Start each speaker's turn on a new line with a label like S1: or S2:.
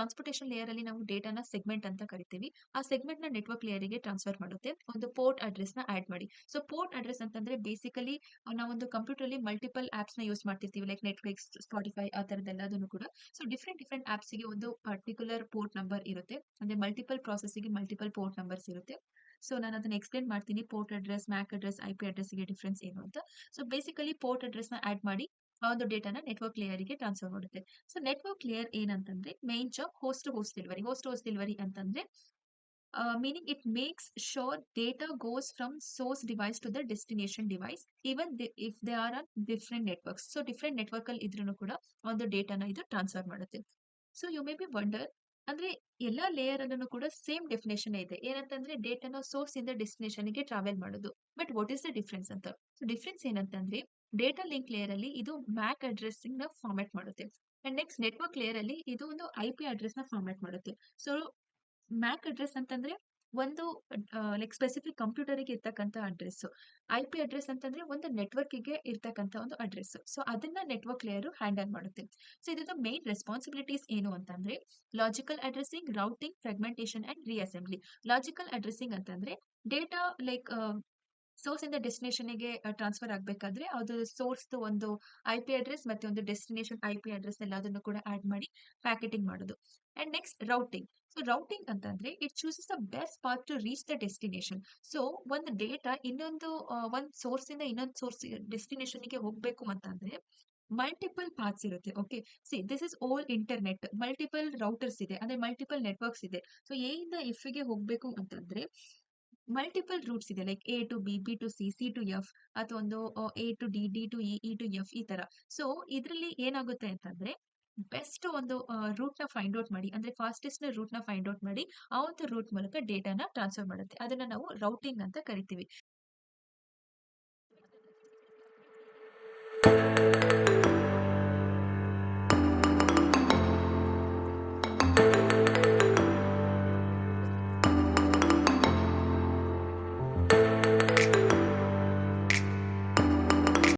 S1: Transportation layer ಅಲ್ಲಿ ನಾವು ಡೇಟಾನ segment ಅಂತ ಕರಿತೀವಿ. ಆ ಸೆಗ್ಮೆಂಟ್‌ನ ನೆಟ್ವರ್ಕ್ ಲೇಯರ್‌ಗೆ ಟ್ರಾನ್ಸ್‌ಫರ್ ಮಾಡುತ್ತೆ. ಒಂದು ಪೋರ್ಟ್ ಅಡ್ರೆಸ್‌ನ ಆಡ್ ಮಾಡಿ. ಸೊ ಪೋರ್ಟ್ ಅಡ್ರೆಸ್ ಅಂತಂದ್ರೆ ಬೇಸಿಕಲಿ ನಾವೊಂದು ಕಂಪ್ಯೂಟರ್‌ಲಿ ಮಲ್ಟಿಪಲ್ ಆಪ್ಸ್‌ನ ಯೂಸ್ ಮಾಡ್ತಿರ್ತೀವಿ. ಲೈಕ್ ನೆಟ್‌ಫ್ಲಿಕ್ಸ್, ಸ್ಪಾಟಿಫೈ ಆ ತರದ್ದೆಲ್ಲದನ್ನು ಕೂಡ. ಸೊ ಡಿಫರೆಂಟ್ ಆಪ್ಸ್‌ಗೆ ಒಂದು ಪರ್ಟಿಕ್ಯುಲರ್ ಪೋರ್ಟ್ ನಂಬರ್ ಇರುತ್ತೆ. ಅಂದ್ರೆ ಮಲ್ಟಿಪಲ್ ಪ್ರಾಸೆಸ್‌ಗೆ ಮಲ್ಟಿಪಲ್ ಪೋರ್ಟ್ ನಂಬರ್ಸ್ ಇರುತ್ತೆ. ಸೊ ನಾನು ಅದನ್ನ ಎಕ್ಸ್‌ಪ್ಲೇನ್ ಮಾಡ್ತೀನಿ. Port address, MAC address, IP ಅಡ್ರೆಸ್‌ಗೆ ಡಿಫರೆನ್ಸ್ ಏನು ಅಂತ. ಸೊ ಬೇಸಿಕಲಿ ಪೋರ್ಟ್ ಅಡ್ರೆಸ್‌ನ ಆಡ್ ಮಾಡಿ ಆ ಒಂದು ಡೇಟಾನ ನೆಟ್ವರ್ಕ್ ಲೇಯರ್‌ಗೆ ಟ್ರಾನ್ಸ್‌ಫರ್ ಮಾಡುತ್ತೆ. ಸೊ ನೆಟ್ವರ್ಕ್ ಲೇಯರ್ ಏನಂತಂದ್ರೆ main job host to host delivery. Host to host delivery ಅಂತಂದ್ರೆ meaning it makes sure data goes from source device to the destination device even if they are on different networks. So different network ಅಲ್ಲಿ ಇದ್ರೂ ಕೂಡ ಒಂದು ಡೇಟಾನ ಇದು transfer ಮಾಡುತ್ತೆ. So you may be wonder ಅಂದ್ರೆ ಎಲ್ಲಾ layer ಅಲ್ಲೂ ಕೂಡ ಸೇಮ್ ಡೆಫಿನೇಷನ್ ಇದೆ. ಏನಂತಂದ್ರೆ ಡೇಟಾನ ಸೋರ್ಸ್ ಇಂದ ಡೆಸ್ಟಿನೇಷನ್ ಗೆ ಟ್ರಾವೆಲ್ ಮಾಡೋದು. But what is the difference ಅಂತ. ಸೊ ಡಿಫರೆನ್ಸ್ ಏನಂತಂದ್ರೆ ಡೇಟಾ ಲಿಂಕ್ ಲೇಯರ್ ಅಲ್ಲಿ ಇದು ಮ್ಯಾಕ್ ಅಡ್ರೆಸ್ಸಿಂಗ್ ನ ಫಾರ್ಮ್ಯಾಟ್ ಮಾಡುತ್ತೆ. ಅಂಡ್ ನೆಕ್ಸ್ಟ್ ನೆಟ್ವರ್ಕ್ ಲೇಯರ್ ಅಲ್ಲಿ ಇದು ಒಂದು ಐಪಿ ಅಡ್ರೆಸ್ ನ ಫಾರ್ಮ್ಯಾಟ್ ಮಾಡುತ್ತೆ. ಸೊ ಮ್ಯಾಕ್ ಅಡ್ರೆಸ್ ಅಂತಂದ್ರೆ ಒಂದು ಲೈಕ್ ಸ್ಪೆಸಿಫಿಕ್ ಕಂಪ್ಯೂಟರ್‌ಗೆ ಇರ್ತಕ್ಕಂಥ ಅಡ್ರೆಸ್. ಐಪಿ ಅಡ್ರೆಸ್ ಅಂತಂದ್ರೆ ಒಂದು ನೆಟ್ವರ್ಕ್‌ಗೆ ಇರ್ತಕ್ಕಂಥ ಒಂದು ಅಡ್ರೆಸ್. ಸೊ ಅದನ್ನ ನೆಟ್ವರ್ಕ್ ಲೇಯರ್ ಹ್ಯಾಂಡಲ್ ಮಾಡುತ್ತೆ. ಸೊ ಇದ್ರದ್ದು ಮೇನ್ ರೆಸ್ಪಾನ್ಸಿಬಿಲಿಟೀಸ್ ಏನು ಅಂತಂದ್ರೆ logical addressing, routing, fragmentation and reassembly. Logical addressing ಅಂತಂದ್ರೆ ಡೇಟಾ ಲೈಕ್ ಸೋರ್ಸ್ ಇಂದ ಡೆಸ್ಟಿನೇಷನ್‌ಗೆ ಟ್ರಾನ್ಸ್‌ಫರ್ ಆಗ್ಬೇಕಾದ್ರೆ ಅದು ಸೋರ್ಸ್‌ದು ಒಂದು ಐಪಿ ಅಡ್ರೆಸ್ ಮತ್ತೆ ಒಂದು ಡೆಸ್ಟಿನೇಷನ್ ಐಪಿ ಅಡ್ರೆಸ್ ಎಲ್ಲದನ್ನು ಕೂಡ ಆಡ್ ಮಾಡಿ ಪ್ಯಾಕೆಟಿಂಗ್ ಮಾಡೋದು. And next routing. So routing ಅಂತಂದ್ರೆ it chooses the best path to reach the destination. So ಒಂದು ಡೇಟಾ ಇನ್ನೊಂದು ಒಂದು ಸೋರ್ಸ್ ಇಂದ ಇನ್ನೊಂದು ಸೋರ್ಸ್ ಡೆಸ್ಟಿನೇಷನ್‌ಗೆ ಹೋಗ್ಬೇಕು ಅಂತಂದ್ರೆ ಮಲ್ಟಿಪಲ್ ಪಾತ್ಸ್ ಇರುತ್ತೆ. Okay. See this is all internet. Multiple routers ಇದೆ. ಅಂದ್ರೆ ಮಲ್ಟಿಪಲ್ ನೆಟ್ವರ್ಕ್ಸ್ ಇದೆ. ಸೊ ಎ ಇಂದ ಎಫ್ ಗೆ ಹೋಗ್ಬೇಕು ಅಂತಂದ್ರೆ ಮಲ್ಟಿಪಲ್ ರೂಟ್ಸ್ ಇದೆ. Like A to B, B to C, C to F ಅಥವಾ ಒಂದು A to D, D to E, E to F ಈ ತರ. ಸೊ ಇದ್ರಲ್ಲಿ ಏನಾಗುತ್ತೆ ಅಂತಂದ್ರೆ ಬೆಸ್ಟ್ ಒಂದು ರೂಟ್‌ನ ಫೈಂಡ್ ಔಟ್ ಮಾಡಿ ಅಂದ್ರೆ ಫಾಸ್ಟೆಸ್ಟ್ ರೂಟ್‌ನ ಫೈಂಡ್ ಔಟ್ ಮಾಡಿ ಆ ಒಂದು ರೂಟ್ ಮೂಲಕ ಡೇಟಾನ ಟ್ರಾನ್ಸ್‌ಫರ್ ಮಾಡುತ್ತೆ. ಅದನ್ನ ನಾವು ರೌಟಿಂಗ್ ಅಂತ ಕರಿತೀವಿ.